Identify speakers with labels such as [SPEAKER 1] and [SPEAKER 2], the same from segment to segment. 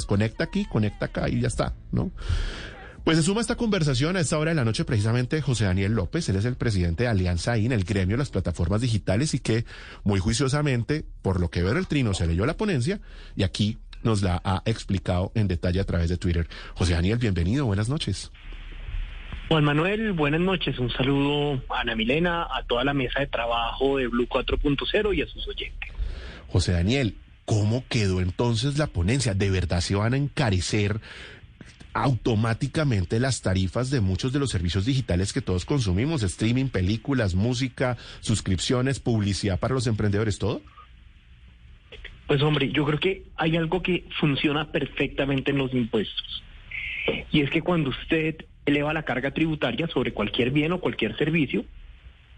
[SPEAKER 1] conecta aquí, conecta acá y ya está, ¿no? Pues se suma a esta conversación a esta hora de la noche precisamente José Daniel López. Él es el presidente de Alianza IN, el gremio de las plataformas digitales, y que muy juiciosamente, por lo que veo en el trino, se leyó la ponencia y aquí nos la ha explicado en detalle a través de Twitter. José Daniel, bienvenido, buenas noches.
[SPEAKER 2] Juan Manuel, buenas noches. Un saludo a Ana Milena, a toda la mesa de trabajo de Blue 4.0 y a sus oyentes.
[SPEAKER 1] José Daniel, ¿cómo quedó entonces la ponencia? ¿De verdad se van a encarecer automáticamente las tarifas de muchos de los servicios digitales que todos consumimos? Streaming, películas, música, suscripciones, publicidad para los emprendedores, ¿todo?
[SPEAKER 2] Pues hombre, yo creo que hay algo que funciona perfectamente en los impuestos. Y es que cuando usted eleva la carga tributaria sobre cualquier bien o cualquier servicio,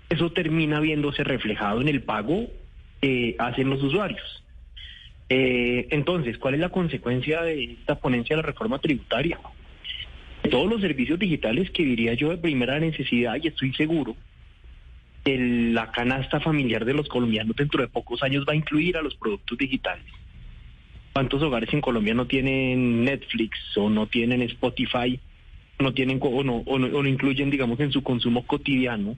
[SPEAKER 2] eso termina viéndose reflejado en el pago que hacen los usuarios. Entonces, ¿cuál es la consecuencia de esta ponencia de la reforma tributaria? Todos los servicios digitales que diría yo de primera necesidad, y estoy seguro que la canasta familiar de los colombianos dentro de pocos años va a incluir a los productos digitales. ¿Cuántos hogares en Colombia no tienen Netflix o no tienen Spotify, no tienen o no incluyen, digamos, en su consumo cotidiano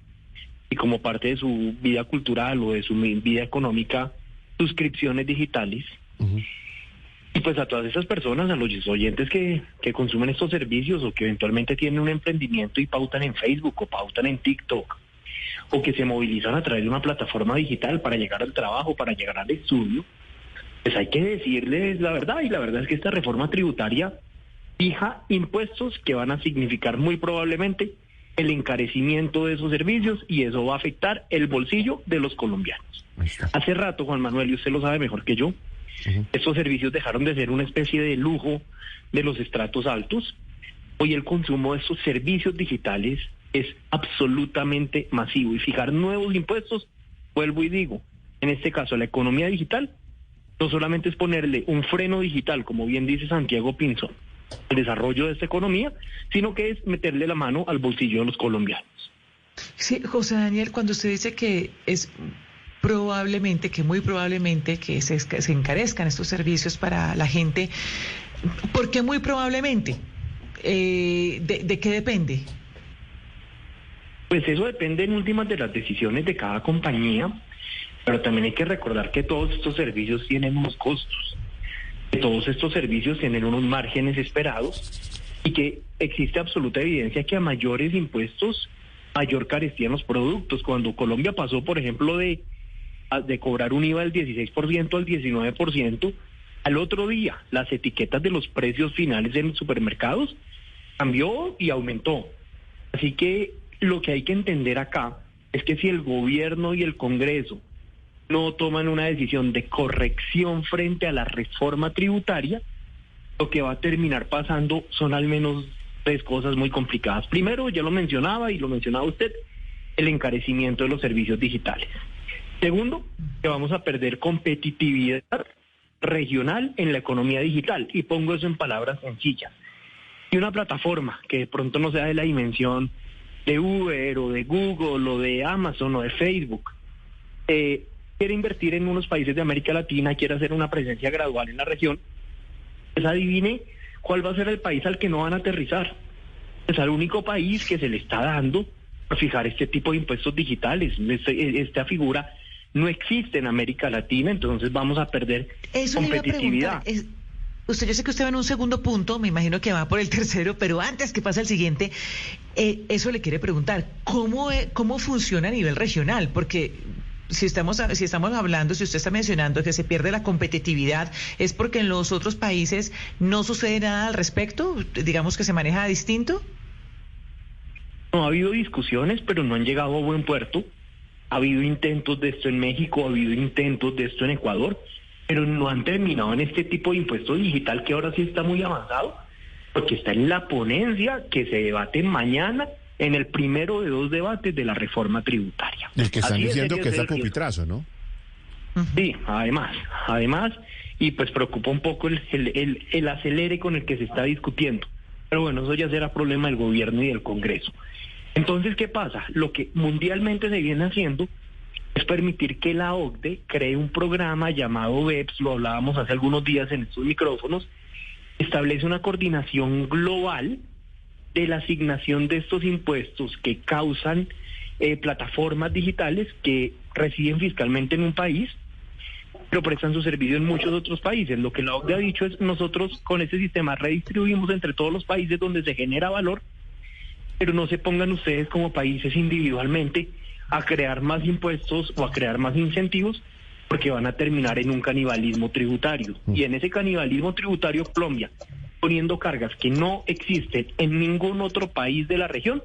[SPEAKER 2] y como parte de su vida cultural o de su vida económica, suscripciones digitales? Uh-huh. Y pues a todas esas personas, a los oyentes que consumen estos servicios o que eventualmente tienen un emprendimiento y pautan en Facebook o pautan en TikTok o que se movilizan a través de una plataforma digital para llegar al trabajo, para llegar al estudio, pues hay que decirles la verdad, y la verdad es que esta reforma tributaria fija impuestos que van a significar muy probablemente el encarecimiento de esos servicios, y eso va a afectar el bolsillo de los colombianos. Hace rato, Juan Manuel, y usted lo sabe mejor que yo, estos servicios dejaron de ser una especie de lujo de los estratos altos. Hoy el consumo de estos servicios digitales es absolutamente masivo, y fijar nuevos impuestos, vuelvo y digo, en este caso la economía digital, no solamente es ponerle un freno digital, como bien dice Santiago Pinzón, el desarrollo de esta economía, sino que es meterle la mano al bolsillo de los colombianos.
[SPEAKER 3] Sí, José Daniel, cuando usted dice que es probablemente, que muy probablemente que se encarezcan estos servicios para la gente, ¿por qué muy probablemente? ¿De qué depende?
[SPEAKER 2] Pues eso depende en últimas de las decisiones de cada compañía, pero también hay que recordar que todos estos servicios tienen unos costos. Todos estos servicios tienen unos márgenes esperados y que existe absoluta evidencia que a mayores impuestos, mayor carecían los productos. Cuando Colombia pasó, por ejemplo, de cobrar un IVA del 16% al 19%, al otro día las etiquetas de los precios finales en los supermercados cambió y aumentó. Así que lo que hay que entender acá es que si el gobierno y el Congreso no toman una decisión de corrección frente a la reforma tributaria, lo que va a terminar pasando son al menos tres cosas muy complicadas. Primero, ya lo mencionaba y lo mencionaba usted, el encarecimiento de los servicios digitales. Segundo, que vamos a perder competitividad regional en la economía digital, y pongo eso en palabras sencillas. Y una plataforma que de pronto no sea de la dimensión de Uber o de Google o de Amazon o de Facebook, quiere invertir en unos países de América Latina, quiere hacer una presencia gradual en la región, pues adivine cuál va a ser el país al que no van a aterrizar. Es el único país que se le está dando por fijar este tipo de impuestos digitales. Esta figura no existe en América Latina, entonces vamos a perder competitividad.
[SPEAKER 3] Yo sé que usted va en un segundo punto, me imagino que va por el tercero, pero antes que pase al siguiente, eso le quiere preguntar, ¿cómo funciona a nivel regional? Porque si estamos hablando, si usted está mencionando que se pierde la competitividad, ¿es porque en los otros países no sucede nada al respecto? Digamos que se maneja distinto.
[SPEAKER 2] No, ha habido discusiones, pero no han llegado a buen puerto. Ha habido intentos de esto en México, ha habido intentos de esto en Ecuador, pero no han terminado en este tipo de impuesto digital, que ahora sí está muy avanzado, porque está en la ponencia que se debate mañana, en el primero de 2 debates de la reforma tributaria.
[SPEAKER 1] El que están diciendo que es a pupitrazo, ¿no?
[SPEAKER 2] Sí, además, y pues preocupa un poco el acelere con el que se está discutiendo. Pero bueno, eso ya será problema del gobierno y del Congreso. Entonces, ¿qué pasa? Lo que mundialmente se viene haciendo es permitir que la OCDE cree un programa llamado BEPS, lo hablábamos hace algunos días en estos micrófonos, que establece una coordinación global de la asignación de estos impuestos que causan plataformas digitales que residen fiscalmente en un país, pero prestan su servicio en muchos otros países. Lo que la OCDE ha dicho es: nosotros con este sistema redistribuimos entre todos los países donde se genera valor, pero no se pongan ustedes como países individualmente a crear más impuestos o a crear más incentivos, porque van a terminar en un canibalismo tributario. Y en ese canibalismo tributario, Colombia, poniendo cargas que no existen en ningún otro país de la región,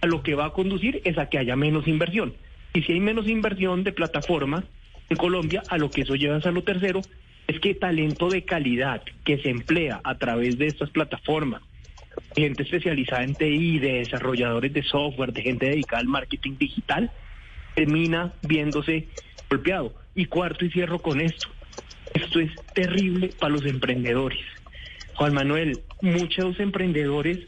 [SPEAKER 2] a lo que va a conducir es a que haya menos inversión. Y si hay menos inversión de plataforma en Colombia, a lo que eso lleva es a lo tercero, es que talento de calidad que se emplea a través de estas plataformas, gente especializada en TI, de desarrolladores de software, de gente dedicada al marketing digital, termina viéndose golpeado. Y cuarto, y cierro con esto es terrible para los emprendedores. Juan Manuel, muchos emprendedores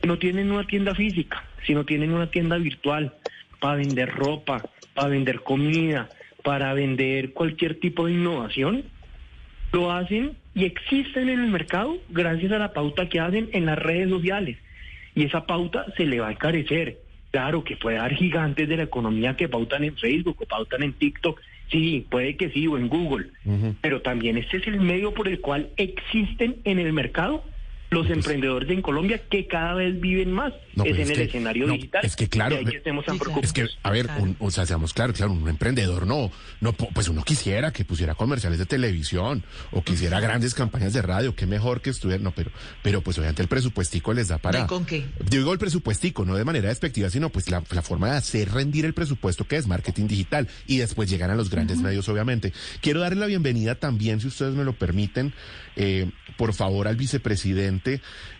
[SPEAKER 2] no tienen una tienda física, sino tienen una tienda virtual para vender ropa, para vender comida, para vender cualquier tipo de innovación. Lo hacen y existen en el mercado gracias a la pauta que hacen en las redes sociales. Y esa pauta se le va a encarecer. Claro que puede haber gigantes de la economía que pautan en Facebook o pautan en TikTok. Sí, puede que sí, o en Google. Pero también este es el medio por el cual existen en el mercado los emprendedores en Colombia, que cada vez viven más en el escenario digital.
[SPEAKER 1] Es que claro,
[SPEAKER 2] que estemos tan preocupados.
[SPEAKER 1] Es que, a ver, o sea, seamos claro, un emprendedor pues uno quisiera que pusiera comerciales de televisión o quisiera grandes campañas de radio, qué mejor que estuviera, pero pues obviamente el presupuestico les da para...
[SPEAKER 3] ¿Con qué?
[SPEAKER 1] Digo el presupuestico, no de manera despectiva, sino pues la forma de hacer rendir el presupuesto, que es marketing digital, y después llegan a los grandes medios, obviamente. Quiero darle la bienvenida también, si ustedes me lo permiten, por favor, al vicepresidente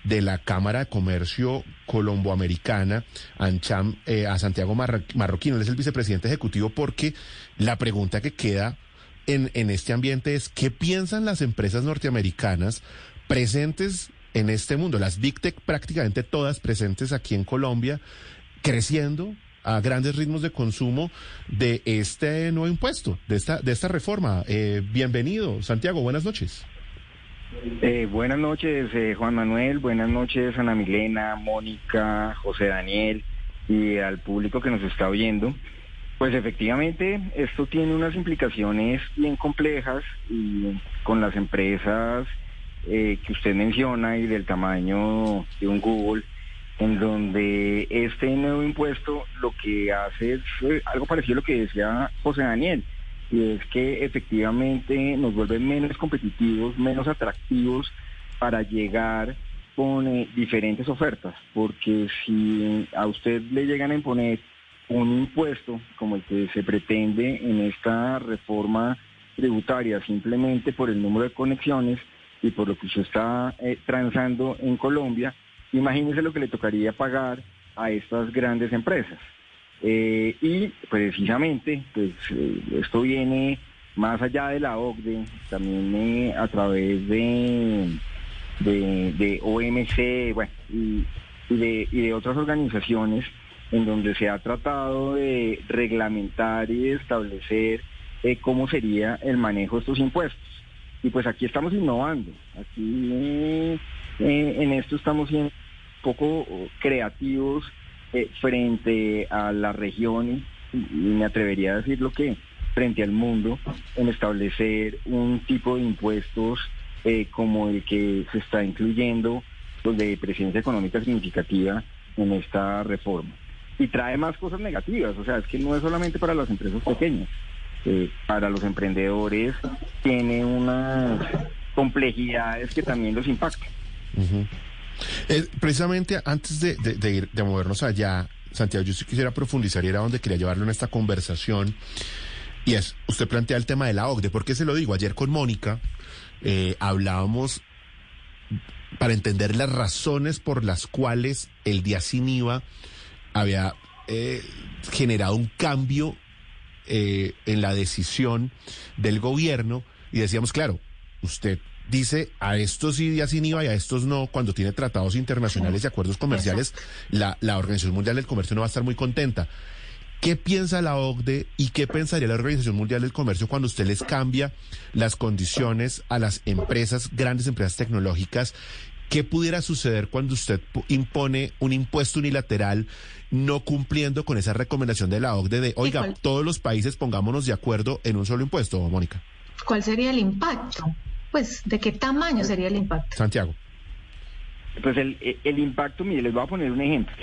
[SPEAKER 1] de la Cámara de Comercio Colomboamericana, ANCHAM, a Santiago Marroquino. Él es el vicepresidente ejecutivo, porque la pregunta que queda en este ambiente es: ¿qué piensan las empresas norteamericanas presentes en este mundo? Las Big Tech, prácticamente todas presentes aquí en Colombia, creciendo a grandes ritmos de consumo de este nuevo impuesto, de esta reforma. Bienvenido, Santiago, buenas noches.
[SPEAKER 4] Buenas noches, Juan Manuel, buenas noches, Ana Milena, Mónica, José Daniel y al público que nos está oyendo. Pues efectivamente, esto tiene unas implicaciones bien complejas, y con las empresas que usted menciona y del tamaño de un Google, en donde este nuevo impuesto lo que hace es algo parecido a lo que decía José Daniel, y es que efectivamente nos vuelven menos competitivos, menos atractivos para llegar con diferentes ofertas, porque si a usted le llegan a imponer un impuesto como el que se pretende en esta reforma tributaria, simplemente por el número de conexiones y por lo que usted está transando en Colombia, imagínese lo que le tocaría pagar a estas grandes empresas. Y precisamente pues esto viene más allá de la OCDE, también a través de OMC, bueno, y de otras organizaciones, en donde se ha tratado de reglamentar y de establecer cómo sería el manejo de estos impuestos. Y pues aquí estamos innovando, aquí en esto estamos siendo un poco creativos frente a la región, y me atrevería a decirlo que frente al mundo, en establecer un tipo de impuestos como el que se está incluyendo, pues, de presencia económica significativa en esta reforma. Y trae más cosas negativas, o sea, es que no es solamente para las empresas pequeñas, para los emprendedores tiene unas complejidades que también los impactan.
[SPEAKER 1] Uh-huh. Precisamente antes de movernos allá, Santiago, yo sí quisiera profundizar, y era donde quería llevarlo en esta conversación, y es, usted plantea el tema de la OCDE. ¿Por qué se lo digo? Ayer con Mónica hablábamos para entender las razones por las cuales el día sin IVA había generado un cambio en la decisión del gobierno, y decíamos, claro, usted dice a estos sí día sin IVA y a estos no, cuando tiene tratados internacionales y acuerdos comerciales, la Organización Mundial del Comercio no va a estar muy contenta. ¿Qué piensa la OCDE y qué pensaría la Organización Mundial del Comercio cuando usted les cambia las condiciones a las empresas, grandes empresas tecnológicas? ¿Qué pudiera suceder cuando usted impone un impuesto unilateral no cumpliendo con esa recomendación de la OCDE de, oiga, todos los países pongámonos de acuerdo en un solo impuesto, Mónica?
[SPEAKER 5] ¿Cuál sería el impacto? Pues, ¿de qué tamaño sería el impacto?
[SPEAKER 1] Santiago.
[SPEAKER 4] Pues el impacto, mire, les voy a poner un ejemplo.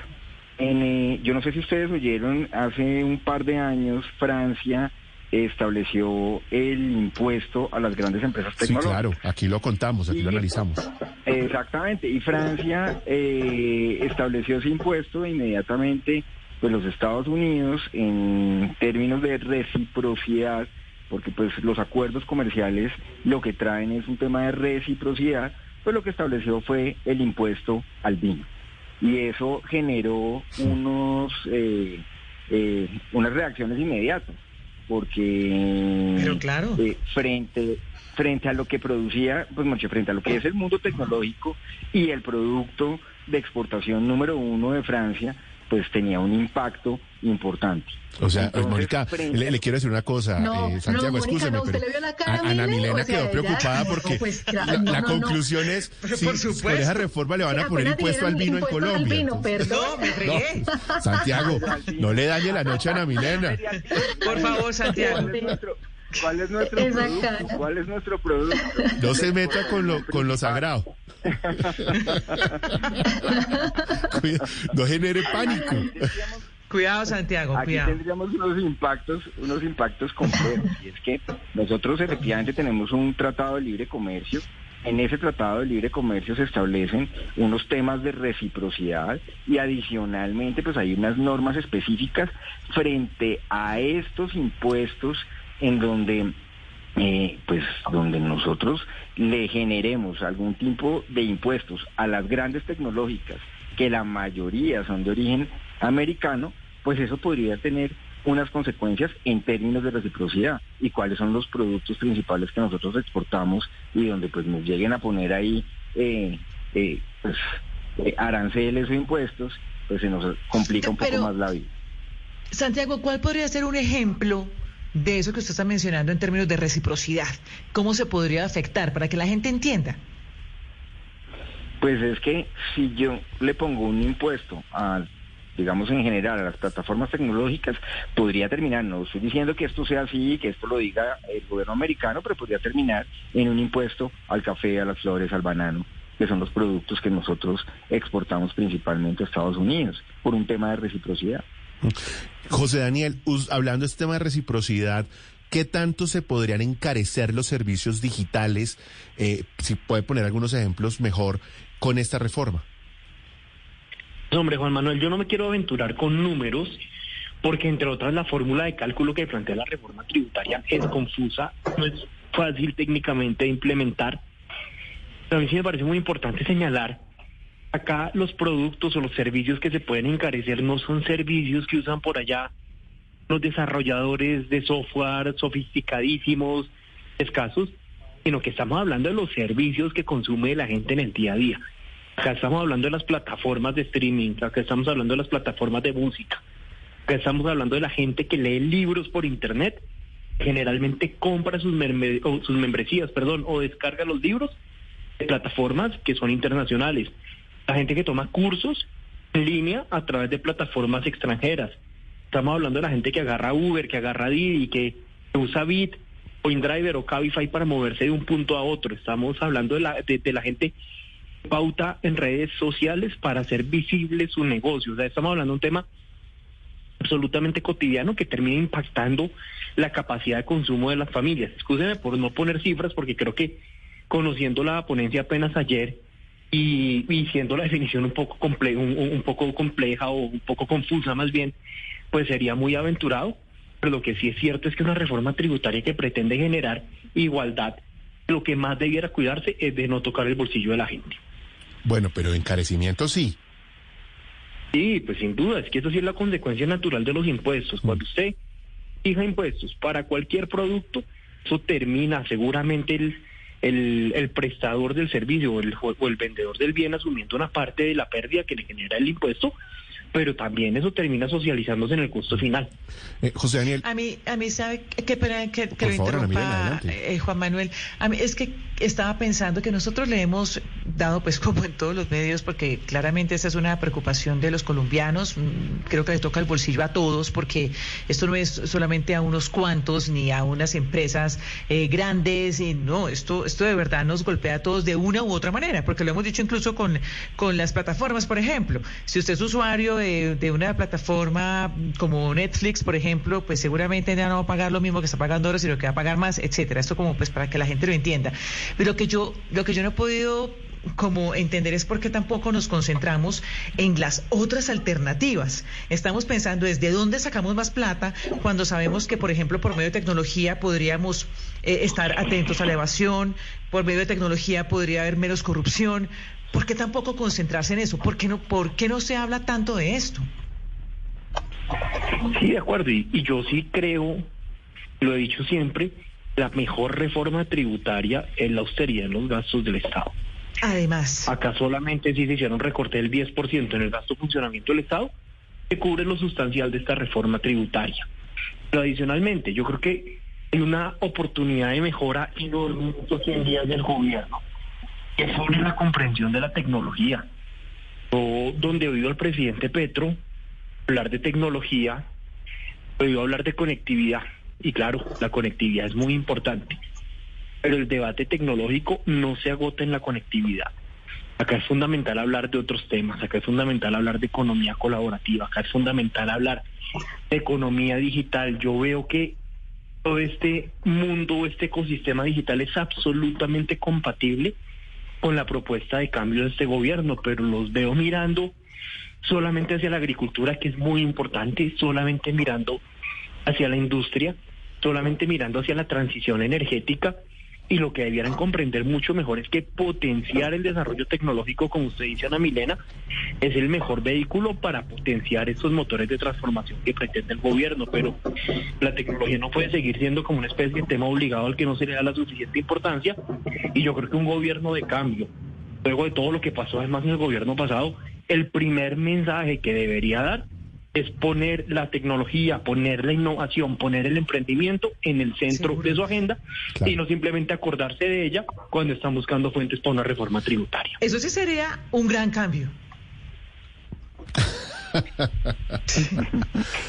[SPEAKER 4] Yo no sé si ustedes oyeron, hace un par de años Francia estableció el impuesto a las grandes empresas tecnológicas.
[SPEAKER 1] Sí, claro, aquí lo contamos, aquí lo analizamos.
[SPEAKER 4] Exactamente, y Francia estableció ese impuesto e inmediatamente, pues los Estados Unidos, en términos de reciprocidad, porque pues los acuerdos comerciales lo que traen es un tema de reciprocidad, pues lo que estableció fue el impuesto al vino. Y eso generó unas reacciones inmediatas, porque
[SPEAKER 3] pero claro,
[SPEAKER 4] frente a lo que producía, pues mucho frente a lo que es el mundo tecnológico y el producto de exportación número 1 de Francia, pues tenía un impacto importante.
[SPEAKER 1] O sea, entonces, Mónica, le quiero decir una cosa, Santiago, escúcheme, pero Ana Milena quedó preocupada porque la conclusión es, por esa reforma le van a poner impuesto al vino en Colombia. Santiago, no le dañe la noche a Ana Milena.
[SPEAKER 3] Por favor, Santiago.
[SPEAKER 4] ¿Cuál es nuestro producto? ¿Cuál es nuestro producto?
[SPEAKER 1] No se meta con lo sagrado. No genere pánico.
[SPEAKER 3] Cuidado, Santiago,
[SPEAKER 4] Aquí tendríamos unos impactos complejos. Y es que nosotros efectivamente tenemos un tratado de libre comercio. En ese tratado de libre comercio se establecen unos temas de reciprocidad y adicionalmente pues hay unas normas específicas frente a estos impuestos en donde donde nosotros le generemos algún tipo de impuestos a las grandes tecnológicas, que la mayoría son de origen americano, pues eso podría tener unas consecuencias en términos de reciprocidad y cuáles son los productos principales que nosotros exportamos y donde pues nos lleguen a poner ahí aranceles o impuestos, pues se nos complica un poco más la vida.
[SPEAKER 3] Santiago, ¿cuál podría ser un ejemplo de eso que usted está mencionando en términos de reciprocidad? ¿Cómo se podría afectar para que la gente entienda?
[SPEAKER 4] Pues es que si yo le pongo un impuesto digamos en general a las plataformas tecnológicas, podría terminar, no estoy diciendo que esto sea así, que esto lo diga el gobierno americano, pero podría terminar en un impuesto al café, a las flores, al banano, que son los productos que nosotros exportamos principalmente a Estados Unidos, por un tema de reciprocidad.
[SPEAKER 1] José Daniel, hablando de este tema de reciprocidad, ¿qué tanto se podrían encarecer los servicios digitales? Si puede poner algunos ejemplos mejor con esta reforma.
[SPEAKER 2] Hombre, Juan Manuel, yo no me quiero aventurar con números, porque entre otras la fórmula de cálculo que plantea la reforma tributaria es confusa, no es fácil técnicamente de implementar. Pero a mí sí me parece muy importante señalar, acá los productos o los servicios que se pueden encarecer no son servicios que usan por allá los desarrolladores de software sofisticadísimos, escasos, sino que estamos hablando de los servicios que consume la gente en el día a día. Acá estamos hablando de las plataformas de streaming, acá estamos hablando de las plataformas de música, acá estamos hablando de la gente que lee libros por internet, generalmente compra sus membresías, o descarga los libros de plataformas que son internacionales. La gente que toma cursos en línea a través de plataformas extranjeras. Estamos hablando de la gente que agarra Uber, que agarra Didi, que usa Bit o InDriver o Cabify para moverse de un punto a otro. Estamos hablando de la gente que pauta en redes sociales para hacer visible su negocio. O sea, estamos hablando de un tema absolutamente cotidiano que termina impactando la capacidad de consumo de las familias. Excúseme por no poner cifras, porque creo que conociendo la ponencia apenas ayer y siendo la definición un poco compleja o un poco confusa más bien, pues sería muy aventurado. Pero lo que sí es cierto es que una reforma tributaria que pretende generar igualdad, lo que más debiera cuidarse es de no tocar el bolsillo de la gente.
[SPEAKER 1] Bueno, pero encarecimiento sí.
[SPEAKER 2] Sí, pues sin duda, es que eso sí es la consecuencia natural de los impuestos. Cuando usted fija impuestos para cualquier producto, eso termina seguramente el prestador del servicio o el vendedor del bien asumiendo una parte de la pérdida que le genera el impuesto, pero también eso termina socializándose en el costo final.
[SPEAKER 1] José Daniel.
[SPEAKER 3] A mí sabe, qué pena que
[SPEAKER 1] Por
[SPEAKER 3] lo
[SPEAKER 1] favor, Ana
[SPEAKER 3] interrumpa,
[SPEAKER 1] Milena,
[SPEAKER 3] Juan Manuel. A mí es que estaba pensando que nosotros le hemos dado, pues como en todos los medios, porque claramente esa es una preocupación de los colombianos, creo que le toca el bolsillo a todos, porque esto no es solamente a unos cuantos ni a unas empresas grandes, no, esto de verdad nos golpea a todos de una u otra manera, porque lo hemos dicho incluso con las plataformas, por ejemplo. Si usted es usuario de una plataforma como Netflix, por ejemplo, pues seguramente ya no va a pagar lo mismo que está pagando ahora, sino que va a pagar más, etcétera. Esto como pues para que la gente lo entienda. Pero lo que yo no he podido como entender es por qué tampoco nos concentramos en las otras alternativas. Estamos pensando desde dónde sacamos más plata cuando sabemos que, por ejemplo, por medio de tecnología podríamos estar atentos a la evasión, por medio de tecnología podría haber menos corrupción. ¿Por qué tampoco concentrarse en eso? ¿Por qué no se habla tanto de esto?
[SPEAKER 2] Sí, de acuerdo, y yo sí creo, lo he dicho siempre, la mejor reforma tributaria es la austeridad en los gastos del Estado.
[SPEAKER 3] Además,
[SPEAKER 2] Acá solamente si se hiciera un recorte del 10% en el gasto de funcionamiento del Estado, se cubre lo sustancial de esta reforma tributaria. Pero adicionalmente, yo creo que hay una oportunidad de mejora enorme en estos 100 días del gobierno, que es sobre la comprensión de la tecnología. Yo, donde he oído al presidente Petro hablar de tecnología, he oído hablar de conectividad, y claro, la conectividad es muy importante, pero el debate tecnológico no se agota en la conectividad. Acá es fundamental hablar de otros temas, acá es fundamental hablar de economía colaborativa, acá es fundamental hablar de economía digital. Yo veo que todo este mundo, este ecosistema digital es absolutamente compatible con la propuesta de cambio de este gobierno, pero los veo mirando solamente hacia la agricultura, que es muy importante, solamente mirando hacia la industria, solamente mirando hacia la transición energética, y lo que debieran comprender mucho mejor es que potenciar el desarrollo tecnológico, como usted dice, Ana Milena, es el mejor vehículo para potenciar estos motores de transformación que pretende el gobierno, pero la tecnología no puede seguir siendo como una especie de tema obligado al que no se le da la suficiente importancia, y yo creo que un gobierno de cambio, luego de todo lo que pasó además en el gobierno pasado, el primer mensaje que debería dar es poner la tecnología, poner la innovación, poner el emprendimiento en el centro de su agenda, claro, y no simplemente acordarse de ella cuando están buscando fuentes para una reforma tributaria.
[SPEAKER 3] Eso sí sería un gran cambio.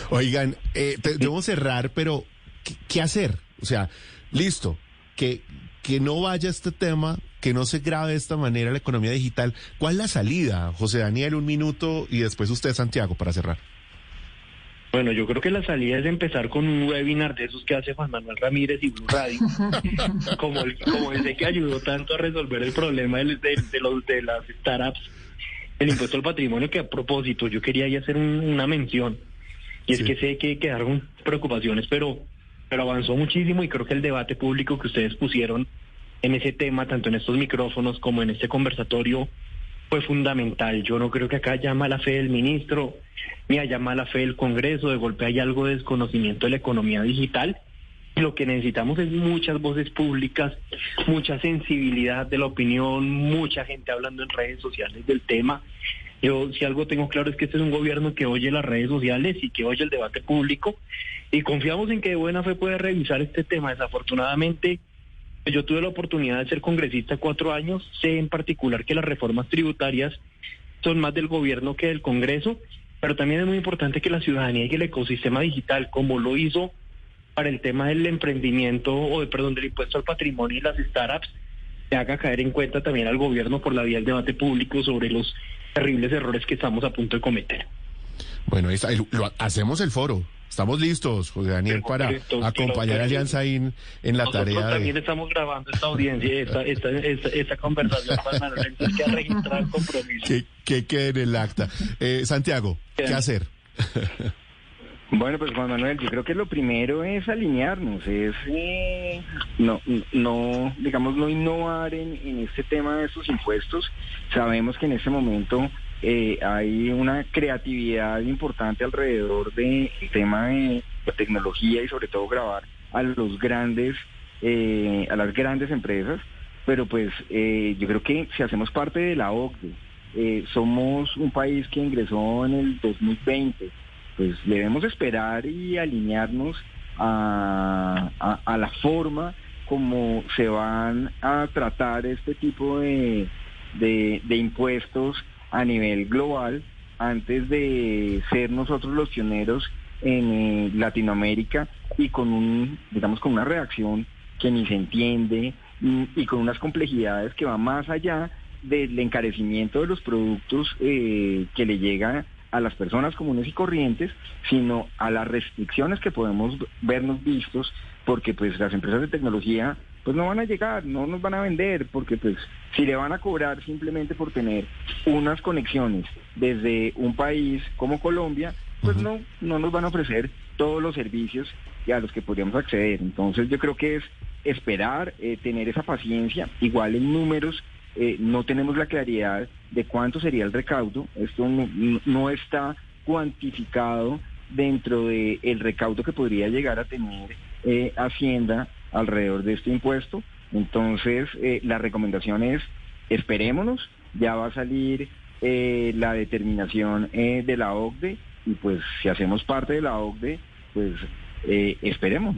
[SPEAKER 1] Oigan, debemos cerrar, pero ¿qué hacer? O sea, listo, que no vaya este tema, que no se grabe de esta manera la economía digital. ¿Cuál es la salida? José Daniel, un minuto, y después usted, Santiago, para cerrar.
[SPEAKER 2] Bueno, yo creo que la salida es empezar con un webinar de esos que hace Juan Manuel Ramírez y Blue Radio, como ese que ayudó tanto a resolver el problema de las startups, el impuesto al patrimonio, que a propósito yo quería ya hacer una mención, y es que sé que quedaron preocupaciones, pero avanzó muchísimo, y creo que el debate público que ustedes pusieron en ese tema, tanto en estos micrófonos como en este conversatorio, fue fundamental. Yo no creo que acá haya mala fe del ministro, ni haya mala fe del Congreso. De golpe hay algo de desconocimiento de la economía digital, y lo que necesitamos es muchas voces públicas, mucha sensibilidad de la opinión, mucha gente hablando en redes sociales del tema. Yo, si algo tengo claro, es que este es un gobierno que oye las redes sociales y que oye el debate público, y confiamos en que de buena fe puede revisar este tema. Desafortunadamente, yo tuve la oportunidad de ser congresista 4 años, sé en particular que las reformas tributarias son más del gobierno que del Congreso, pero también es muy importante que la ciudadanía y el ecosistema digital, como lo hizo para el tema del emprendimiento, del impuesto al patrimonio y las startups, se haga caer en cuenta también al gobierno por la vía del debate público sobre los terribles errores que estamos a punto de cometer.
[SPEAKER 1] Bueno, hacemos el foro. Estamos listos, José Daniel, para acompañar a Alianza en la tarea.
[SPEAKER 2] Nosotros también estamos grabando esta audiencia, esta conversación, para que ha registrado el compromiso.
[SPEAKER 1] Que quede en el acta. Santiago, ¿qué hacer?
[SPEAKER 4] Bueno, pues Juan Manuel, yo creo que lo primero es alinearnos, es no innovar en este tema de estos impuestos. Sabemos que en este momento hay una creatividad importante alrededor del tema de la tecnología y sobre todo grabar a las grandes empresas, pero pues yo creo que si hacemos parte de la OCDE, somos un país que ingresó en el 2020, pues debemos esperar y alinearnos a la forma como se van a tratar este tipo de impuestos a nivel global antes de ser nosotros los pioneros en Latinoamérica y con con una reacción que ni se entiende y con unas complejidades que van más allá del encarecimiento de los productos que le llegan a las personas comunes y corrientes, sino a las restricciones que podemos vernos vistos, porque pues las empresas de tecnología pues no van a llegar, no nos van a vender, porque pues si le van a cobrar simplemente por tener unas conexiones desde un país como Colombia, pues no nos van a ofrecer todos los servicios a los que podríamos acceder. Entonces yo creo que es esperar, tener esa paciencia. Igual en números no tenemos la claridad de cuánto sería el recaudo. Esto no está cuantificado dentro del recaudo que podría llegar a tener Hacienda alrededor de este impuesto. Entonces la recomendación es esperémonos, ya va a salir la determinación de la OCDE, y pues si hacemos parte de la OCDE, pues esperemos.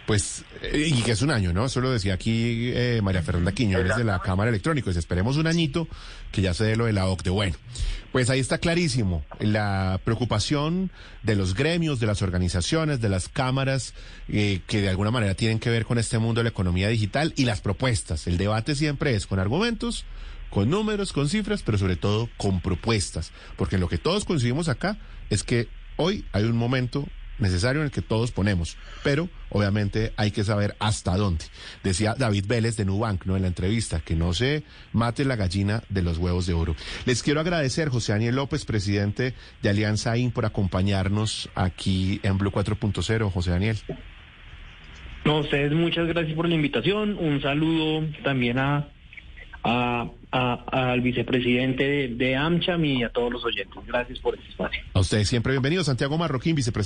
[SPEAKER 1] Pues, y que es un año, ¿no? Eso lo decía aquí María Fernanda Quiñones de la Cámara Electrónica. Dice, esperemos un añito que ya se dé lo de la OCDE. Bueno, pues ahí está clarísimo la preocupación de los gremios, de las organizaciones, de las cámaras que de alguna manera tienen que ver con este mundo de la economía digital, y las propuestas. El debate siempre es con argumentos, con números, con cifras, pero sobre todo con propuestas. Porque en lo que todos coincidimos acá es que hoy hay un momento necesario en el que todos ponemos, pero obviamente hay que saber hasta dónde. Decía David Vélez de Nubank, ¿no?, en la entrevista, que no se mate la gallina de los huevos de oro. Les quiero agradecer, José Daniel López, presidente de Alianza AIN, por acompañarnos aquí en Blue 4.0. José Daniel.
[SPEAKER 2] No, ustedes, muchas gracias por la invitación. Un saludo también al vicepresidente de AmCham y a todos los oyentes. Gracias por este espacio.
[SPEAKER 1] A ustedes siempre bienvenidos. Santiago Marroquín, vicepresidente.